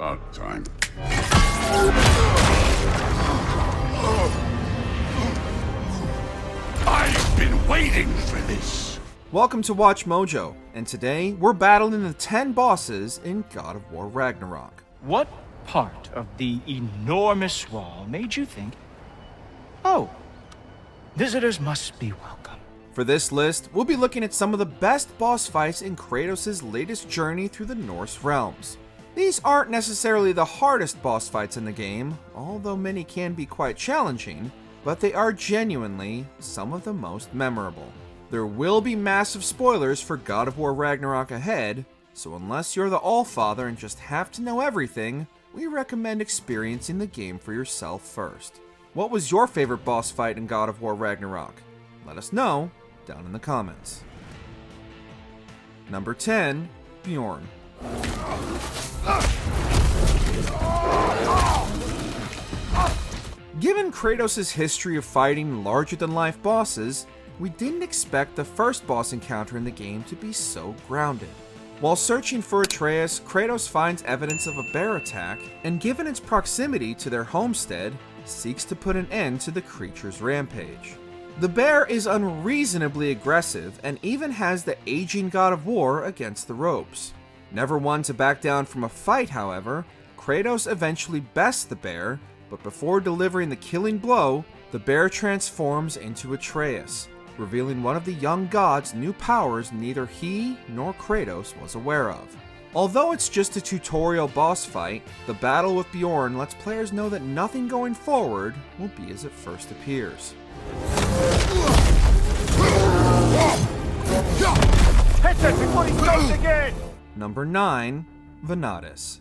About time. I've been waiting for this! Welcome to Watch Mojo, and today we're battling the 10 bosses in God of War Ragnarok. What part of the enormous wall made you think, oh, visitors must be welcome? For this list, we'll be looking at some of the best boss fights in Kratos' latest journey through the Norse realms. These aren't necessarily the hardest boss fights in the game, although many can be quite challenging, but they are genuinely some of the most memorable. There will be massive spoilers for God of War Ragnarok ahead, so unless you're the Allfather and just have to know everything, we recommend experiencing the game for yourself first. What was your favorite boss fight in God of War Ragnarok? Let us know down in the comments. Number 10, Bjorn. Given Kratos' history of fighting larger-than-life bosses, we didn't expect the first boss encounter in the game to be so grounded. While searching for Atreus, Kratos finds evidence of a bear attack, and given its proximity to their homestead, seeks to put an end to the creature's rampage. The bear is unreasonably aggressive and even has the aging God of War against the ropes. Never one to back down from a fight, however, Kratos eventually bests the bear, but before delivering the killing blow, the bear transforms into Atreus, revealing one of the young god's new powers neither he nor Kratos was aware of. Although it's just a tutorial boss fight, the battle with Bjorn lets players know that nothing going forward will be as it first appears. Hit that before he starts again! Number 9, Venatus.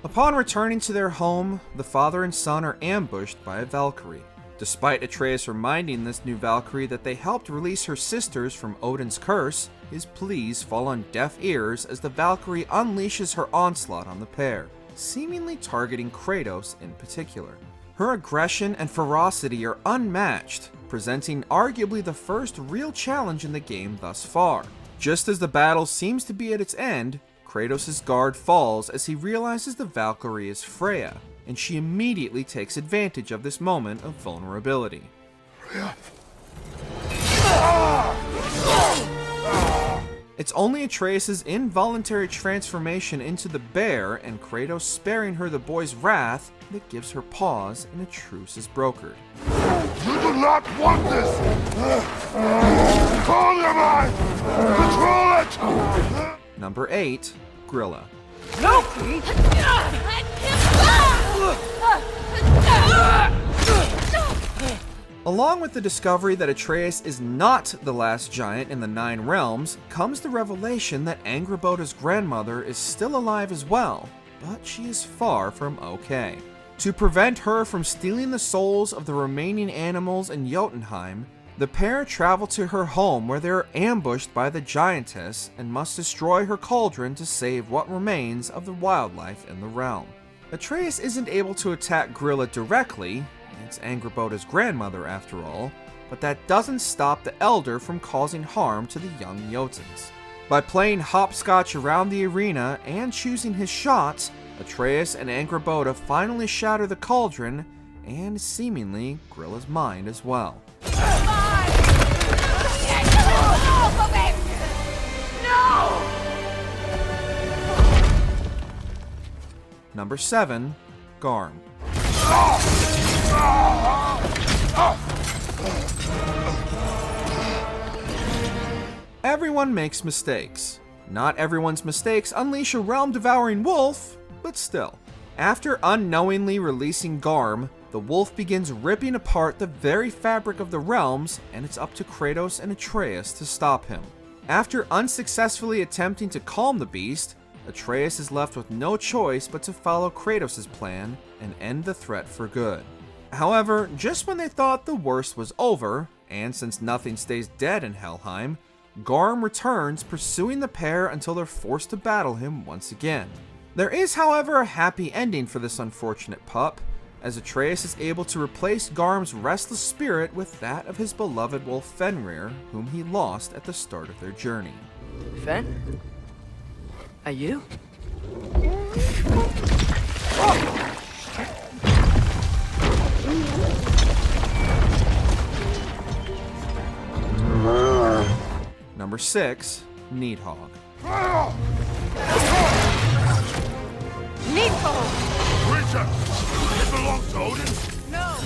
Upon returning to their home, the father and son are ambushed by a Valkyrie. Despite Atreus reminding this new Valkyrie that they helped release her sisters from Odin's curse, his pleas fall on deaf ears as the Valkyrie unleashes her onslaught on the pair, seemingly targeting Kratos in particular. Her aggression and ferocity are unmatched, presenting arguably the first real challenge in the game thus far. Just as the battle seems to be at its end, Kratos' guard falls as he realizes the Valkyrie is Freya, and she immediately takes advantage of this moment of vulnerability. It's only Atreus' involuntary transformation into the bear and Kratos sparing her the boy's wrath that gives her pause and a truce is brokered. You do not want this! Call your mind! Control it! Number 8, Grilla. Loki! Along with the discovery that Atreus is not the last giant in the 9 realms, comes the revelation that Angrboda's grandmother is still alive as well, but she is far from okay. To prevent her from stealing the souls of the remaining animals in Jotunheim, the pair travel to her home where they are ambushed by the giantess and must destroy her cauldron to save what remains of the wildlife in the realm. Atreus isn't able to attack Grilla directly, it's Angrboda's grandmother after all, but that doesn't stop the elder from causing harm to the young Jotuns. By playing hopscotch around the arena and choosing his shots, Atreus and Angrboda finally shatter the cauldron and seemingly Grilla's mind as well. Number 7, Garm. Everyone makes mistakes. Not everyone's mistakes unleash a realm-devouring wolf, but still. After unknowingly releasing Garm, the wolf begins ripping apart the very fabric of the realms, and it's up to Kratos and Atreus to stop him. After unsuccessfully attempting to calm the beast, Atreus is left with no choice but to follow Kratos' plan and end the threat for good. However, just when they thought the worst was over, and since nothing stays dead in Helheim, Garm returns, pursuing the pair until they're forced to battle him once again. There is, however, a happy ending for this unfortunate pup, as Atreus is able to replace Garm's restless spirit with that of his beloved wolf Fenrir, whom he lost at the start of their journey. Fen? Are you? Number 6. Nidhogg. Nidhogg! Creature! It belongs to Odin? No!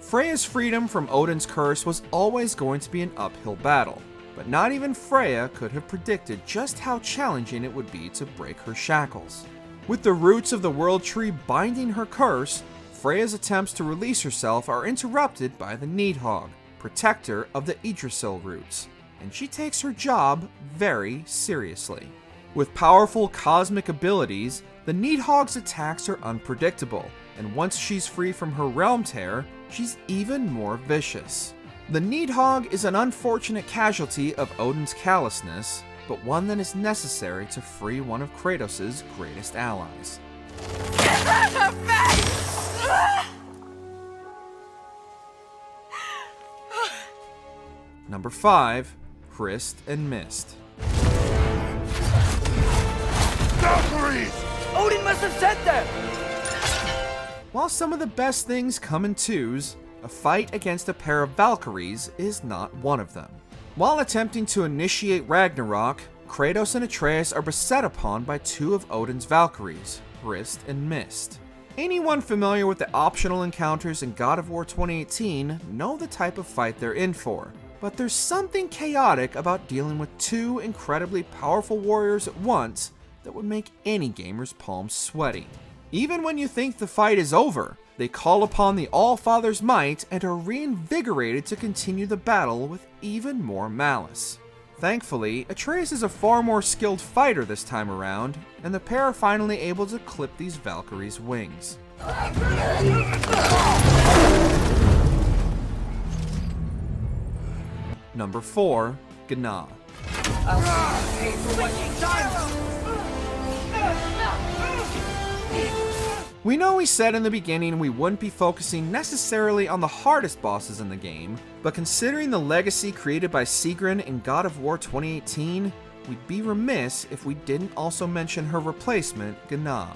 Freya's freedom from Odin's curse was always going to be an uphill battle, but not even Freya could have predicted just how challenging it would be to break her shackles. With the roots of the World Tree binding her curse, Freya's attempts to release herself are interrupted by the Nidhogg, protector of the Yggdrasil roots, and she takes her job very seriously. With powerful cosmic abilities, the Nidhogg's attacks are unpredictable, and once she's free from her realm tear, she's even more vicious. The Nidhogg is an unfortunate casualty of Odin's callousness, but one that is necessary to free one of Kratos' greatest allies. Number 5. Hrist and Mist. Valkyries! Odin must have sent them! While some of the best things come in twos, a fight against a pair of Valkyries is not one of them. While attempting to initiate Ragnarok, Kratos and Atreus are beset upon by two of Odin's Valkyries, Hrist and Mist. Anyone familiar with the optional encounters in God of War 2018 know the type of fight they're in for, but there's something chaotic about dealing with two incredibly powerful warriors at once that would make any gamer's palms sweaty. Even when you think the fight is over, they call upon the All-Father's might and are reinvigorated to continue the battle with even more malice. Thankfully, Atreus is a far more skilled fighter this time around, and the pair are finally able to clip these Valkyries' wings. Number 4. Gná. We know we said in the beginning we wouldn't be focusing necessarily on the hardest bosses in the game, but considering the legacy created by Sigrun in God of War 2018, we'd be remiss if we didn't also mention her replacement, Gná.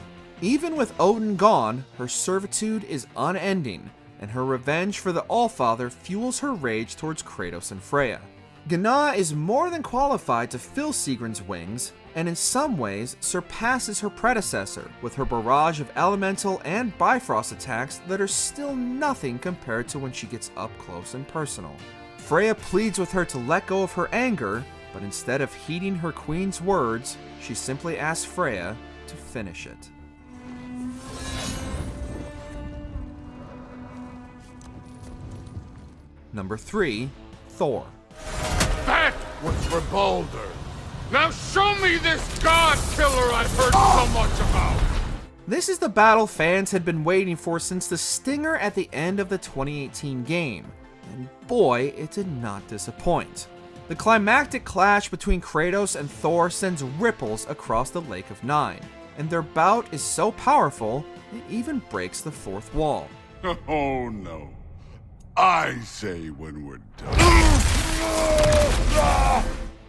Even with Odin gone, her servitude is unending, and her revenge for the Allfather fuels her rage towards Kratos and Freya. Gná is more than qualified to fill Sigrun's wings, and in some ways surpasses her predecessor with her barrage of elemental and Bifrost attacks that are still nothing compared to when she gets up close and personal. Freya pleads with her to let go of her anger, but instead of heeding her queen's words, she simply asks Freya to finish it. Number 3. Thor. That was for Baldur. Now show me this god killer I've heard so much about! This is the battle fans had been waiting for since the stinger at the end of the 2018 game, and boy, it did not disappoint. The climactic clash between Kratos and Thor sends ripples across the Lake of Nine, and their bout is so powerful, it even breaks the fourth wall. Oh no. I say when we're done.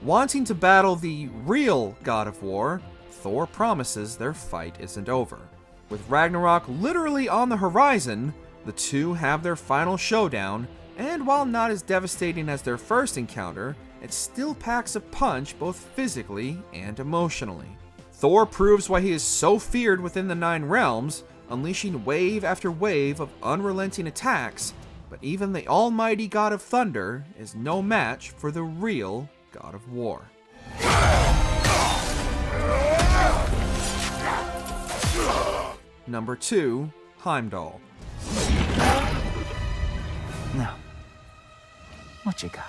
Wanting to battle the real God of War, Thor promises their fight isn't over. With Ragnarok literally on the horizon, the two have their final showdown, and while not as devastating as their first encounter, it still packs a punch both physically and emotionally. Thor proves why he is so feared within the Nine Realms, unleashing wave after wave of unrelenting attacks, but even the almighty God of Thunder is no match for the real God of War. Number 2. Heimdall. Now, what you got?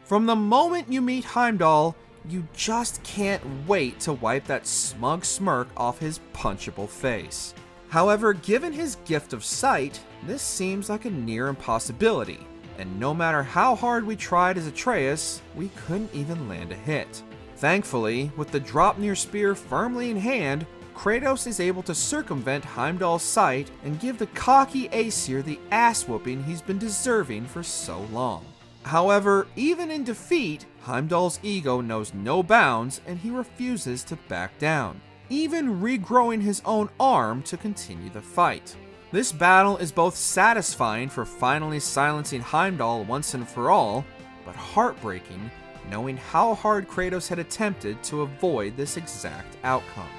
From the moment you meet Heimdall, you just can't wait to wipe that smug smirk off his punchable face. However, given his gift of sight, this seems like a near impossibility, and no matter how hard we tried as Atreus, we couldn't even land a hit. Thankfully, with the Draupnir spear firmly in hand, Kratos is able to circumvent Heimdall's sight and give the cocky Aesir the ass-whooping he's been deserving for so long. However, even in defeat, Heimdall's ego knows no bounds and he refuses to back down, even regrowing his own arm to continue the fight. This battle is both satisfying for finally silencing Heimdall once and for all, but heartbreaking knowing how hard Kratos had attempted to avoid this exact outcome.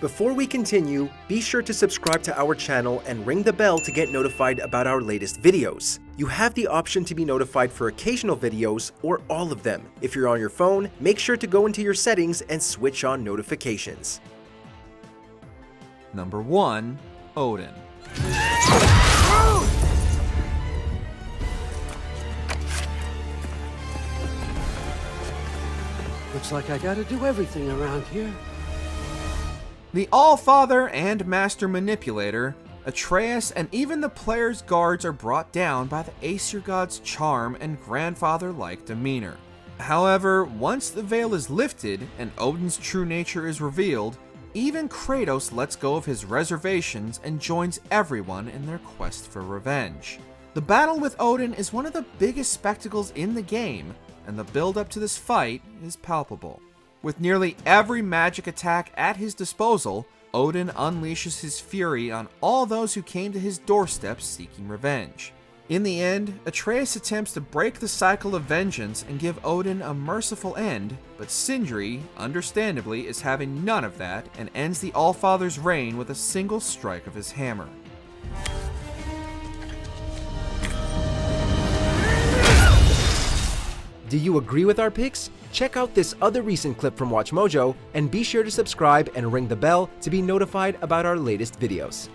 Before we continue, be sure to subscribe to our channel and ring the bell to get notified about our latest videos. You have the option to be notified for occasional videos or all of them. If you're on your phone, make sure to go into your settings and switch on notifications. Number 1. Odin. Looks like I gotta do everything around here. The All-Father and Master Manipulator, Atreus, and even the player's guards are brought down by the Aesir god's charm and grandfather-like demeanor. However, once the veil is lifted and Odin's true nature is revealed, even Kratos lets go of his reservations and joins everyone in their quest for revenge. The battle with Odin is one of the biggest spectacles in the game, and the build-up to this fight is palpable. With nearly every magic attack at his disposal, Odin unleashes his fury on all those who came to his doorstep seeking revenge. In the end, Atreus attempts to break the cycle of vengeance and give Odin a merciful end, but Sindri, understandably, is having none of that and ends the Allfather's reign with a single strike of his hammer. Do you agree with our picks? Check out this other recent clip from WatchMojo and be sure to subscribe and ring the bell to be notified about our latest videos.